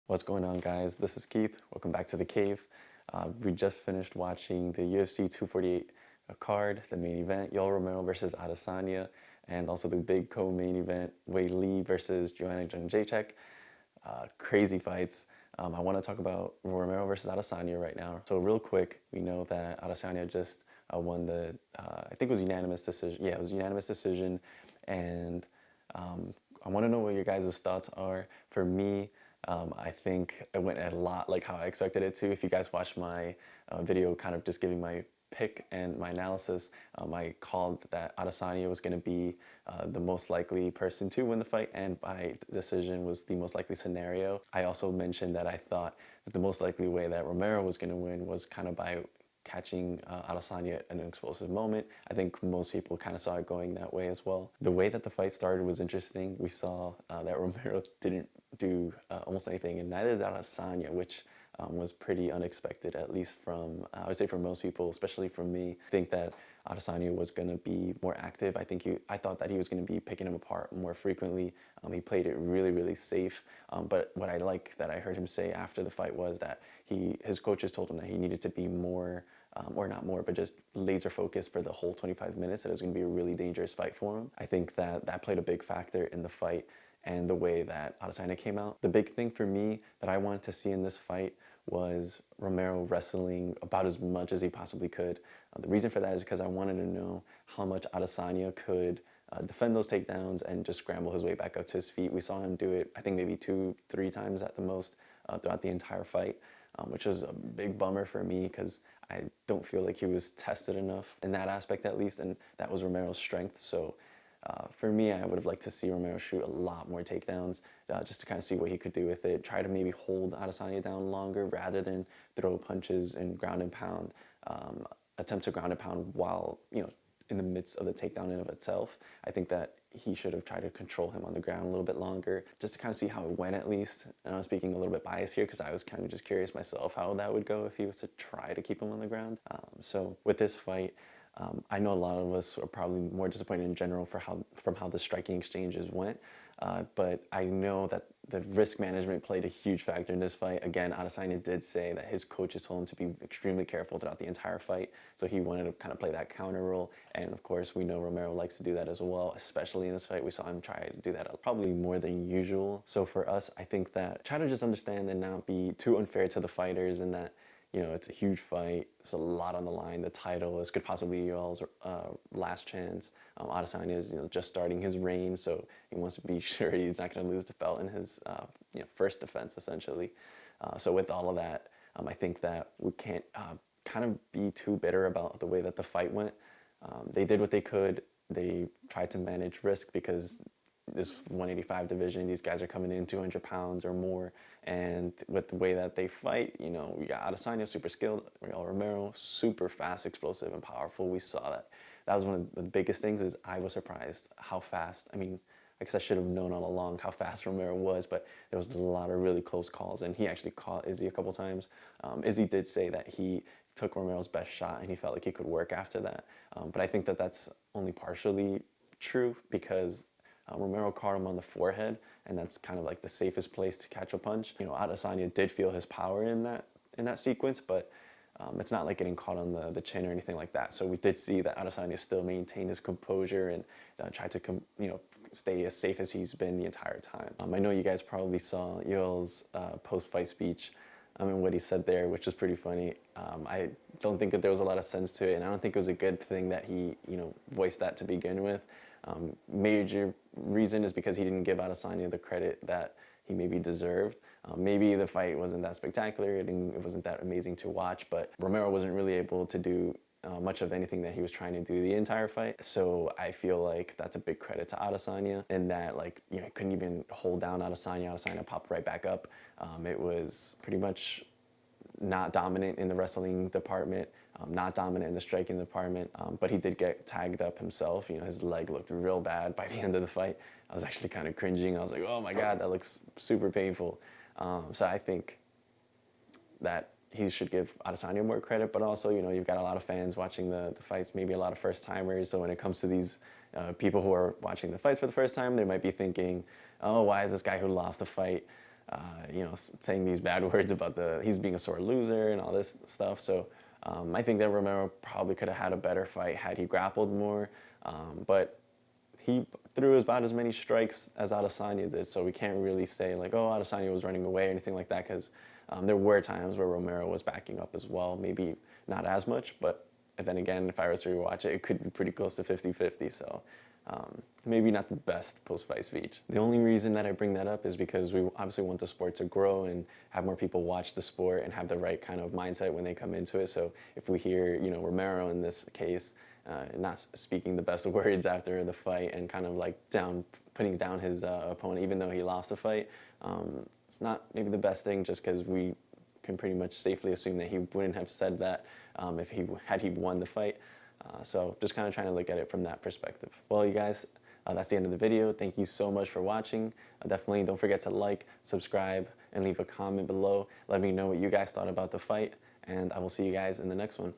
What's going on, guys? This is Keith. Welcome back to the cave. We just finished watching the UFC 248 card, the main event, Yoel Romero versus Adesanya, and also the big co-main event, Wei versus Joanna Jędrzejczyk. Crazy fights. I want to talk about Romero versus Adesanya right now. So real quick, we know that Adesanya just won the, I think it was unanimous decision. Yeah, it was a unanimous decision, and I want to know what your guys' thoughts are. For me, I think it went a lot like how I expected it to. If you guys watched my video kind of just giving my pick and my analysis, I called that Adesanya was going to be the most likely person to win the fight, and by decision was the most likely scenario. I also mentioned that I thought that the most likely way that Romero was going to win was kind of by catching Adesanya at an explosive moment. I think most people kind of saw it going that way as well. The way that the fight started was interesting. We saw that Romero didn't do almost anything, and neither did Adesanya, which was pretty unexpected, at least from, I would say for most people, especially from me. I think that Adesanya was going to be more active. I thought that he was going to be picking him apart more frequently. He played it really, really safe. But what I like that I heard him say after the fight was that his coaches told him that he needed to be more, or not more, but just laser focused for the whole 25 minutes, that it was going to be a really dangerous fight for him. I think that played a big factor in the fight and the way that Adesanya came out. The big thing for me that I wanted to see in this fight was Romero wrestling about as much as he possibly could. The reason for that is because I wanted to know how much Adesanya could defend those takedowns and just scramble his way back up to his feet. We saw him do it, I think maybe 2-3 times at the most throughout the entire fight, which was a big bummer for me because I don't feel like he was tested enough in that aspect, at least, and that was Romero's strength. So for me, I would have liked to see Romero shoot a lot more takedowns, just to kind of see what he could do with it. Try to maybe hold Adesanya down longer rather than throw punches and ground and pound. Attempt to ground and pound while, in the midst of the takedown in of itself. I think that he should have tried to control him on the ground a little bit longer, just to kind of see how it went at least. And I'm speaking a little bit biased here because I was kind of just curious myself how that would go if he was to try to keep him on the ground. So with this fight, I know a lot of us are probably more disappointed in general from how the striking exchanges went, but I know that the risk management played a huge factor in this fight. Again, Adesanya did say that his coaches told him to be extremely careful throughout the entire fight, so he wanted to kind of play that counter role, and of course we know Romero likes to do that as well, especially in this fight. We saw him try to do that probably more than usual. So for us, I think that try to just understand and not be too unfair to the fighters, and that it's a huge fight. It's a lot on the line. The title, this could possibly be Yoel's last chance. Adesanya is, just starting his reign, so he wants to be sure he's not going to lose the belt in his, first defense, essentially. So with all of that, I think that we can't kind of be too bitter about the way that the fight went. They did what they could. They tried to manage risk because this 185 division, these guys are coming in 200 pounds or more, and with the way that they fight, we got Adesanya, super skilled, Romero, super fast, explosive, and powerful. We saw that. That was one of the biggest things. Is I was surprised how fast. I mean, I guess I should have known all along how fast Romero was, but there was a lot of really close calls, and he actually caught Izzy a couple times. Izzy did say that he took Romero's best shot, and he felt like he could work after that. But I think that that's only partially true because Romero caught him on the forehead, and that's kind of like the safest place to catch a punch. Adesanya did feel his power in that sequence, but it's not like getting caught on the chin or anything like that. So we did see that Adesanya still maintained his composure and tried to stay as safe as he's been the entire time. I know you guys probably saw Yoel's post-fight speech. What he said there, which was pretty funny. I don't think that there was a lot of sense to it, and I don't think it was a good thing that he, voiced that to begin with. Major reason is because he didn't give Adesanya the credit that he maybe deserved. Maybe the fight wasn't that spectacular, it wasn't that amazing to watch, but Romero wasn't really able to do much of anything that he was trying to do the entire fight. So I feel like that's a big credit to Adesanya, in that he couldn't even hold down Adesanya. Adesanya popped right back up. It was pretty much not dominant in the wrestling department, not dominant in the striking department, but he did get tagged up himself. His leg looked real bad by the end of the fight. I was actually kind of cringing. I was like, oh my God, that looks super painful. So I think that he should give Adesanya more credit, but also, you've got a lot of fans watching the fights, maybe a lot of first timers. So when it comes to these people who are watching the fights for the first time, they might be thinking, oh, why is this guy who lost the fight saying these bad words about he's being a sore loser and all this stuff. So I think that Romero probably could have had a better fight had he grappled more, but he threw about as many strikes as Adesanya did, so we can't really say like, oh, Adesanya was running away or anything like that, because there were times where Romero was backing up as well, maybe not as much, but then again, if I was to rewatch it, it could be pretty close to 50-50, so maybe not the best post-fight speech. The only reason that I bring that up is because we obviously want the sport to grow and have more people watch the sport and have the right kind of mindset when they come into it. So if we hear, Romero in this case, not speaking the best words after the fight and kind of like putting down his opponent, even though he lost the fight, it's not maybe the best thing, just because we can pretty much safely assume that he wouldn't have said that if had he won the fight. So just kind of trying to look at it from that perspective. Well, you guys, that's the end of the video. Thank you so much for watching. Definitely don't forget to like, subscribe, and leave a comment below. Let me know what you guys thought about the fight, and I will see you guys in the next one.